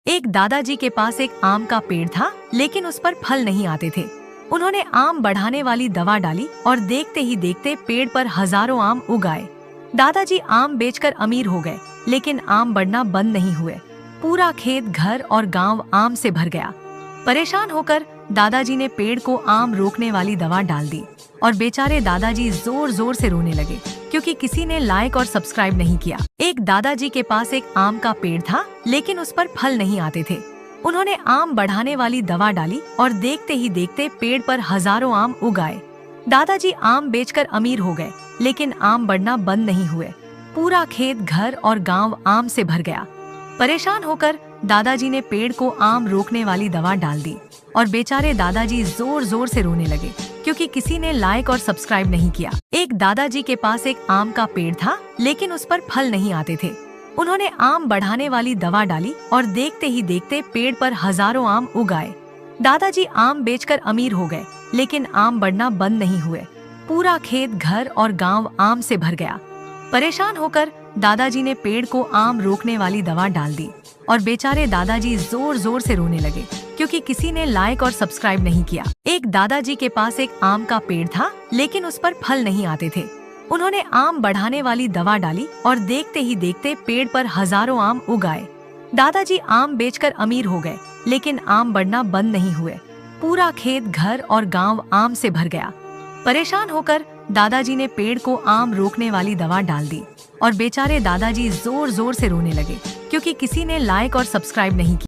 एक दादाजी के पास एक आम का पेड़ था, लेकिन उस पर फल नहीं आते थे। उन्होंने आम बढ़ाने वाली दवा डाली और देखते ही देखते पेड़ पर हजारों आम उग आए। दादाजी आम बेचकर अमीर हो गए, लेकिन आम बढ़ना बंद नहीं हुए। पूरा खेत, घर और गांव आम से भर गया। परेशान होकर दादाजी ने पेड़ को आम रोकने वाली दवा डाल दी और बेचारे दादाजी जोर जोर से रोने लगे, क्योंकि किसी ने लाइक और सब्सक्राइब नहीं किया। एक दादाजी के पास एक आम का पेड़ था, लेकिन उस पर फल नहीं आते थे। उन्होंने आम बढ़ाने वाली दवा डाली और देखते ही देखते पेड़ पर हजारों आम उग आए। दादाजी आम बेचकर अमीर हो गए, लेकिन आम बढ़ना बंद नहीं हुए। पूरा खेत, घर और गांव आम से भर गया। परेशान होकर दादाजी ने पेड़ को आम रोकने वाली दवा डाल दी और बेचारे दादाजी जोर जोर से रोने लगे, क्योंकि किसी ने लाइक और सब्सक्राइब नहीं किया। एक दादाजी के पास एक आम का पेड़ था, लेकिन उस पर फल नहीं आते थे। उन्होंने आम बढ़ाने वाली दवा डाली और देखते ही देखते पेड़ पर हजारों आम उग आए। दादाजी आम बेचकर अमीर हो गए, लेकिन आम बढ़ना बंद नहीं हुए। पूरा खेत, घर और गांव आम से भर गया। परेशान होकर दादाजी ने पेड़ को आम रोकने वाली दवा डाल दी और बेचारे दादाजी जोर जोर से रोने लगे, क्योंकि किसी ने लाइक और सब्सक्राइब नहीं किया। एक दादाजी के पास एक आम का पेड़ था, लेकिन उस पर फल नहीं आते थे। उन्होंने आम बढ़ाने वाली दवा डाली और देखते ही देखते पेड़ पर हजारों आम उग आए। दादाजी आम बेचकर अमीर हो गए, लेकिन आम बढ़ना बंद नहीं हुए। पूरा खेत, घर और गांव आम से भर गया। परेशान होकर दादाजी ने पेड़ को आम रोकने वाली दवा डाल दी और बेचारे दादाजी जोर जोर से रोने लगे, क्योंकि किसी ने लाइक और सब्सक्राइब नहीं किया।